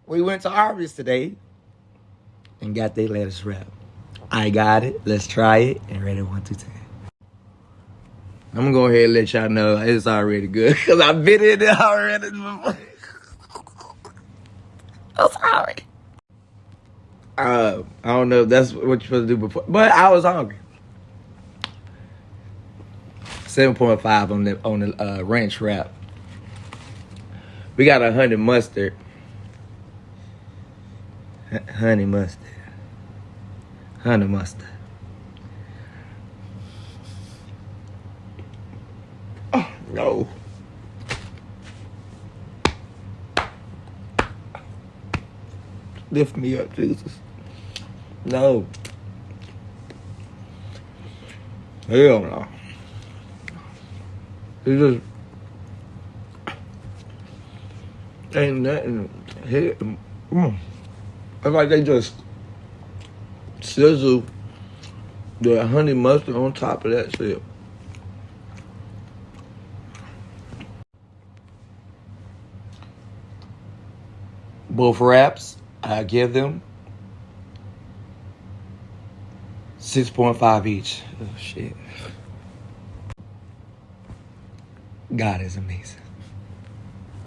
We went to Arby's today and got their lettuce wrap. I got it. Let's try it. And ready 1, 2, 10. I'm gonna go ahead and let y'all know it's already good because I've been in there already before. I'm sorry. I don't know if that's what you're supposed to do before, but I was hungry. 7.5 on the ranch wrap. We got a honey mustard. Honey mustard. Honey mustard. Oh, no. Lift me up, Jesus. No. Hell no. It just ain't nothing. It's like they just sizzle the honey mustard on top of that shit. Both wraps, I give them 6.5 each. Oh, shit. God is amazing.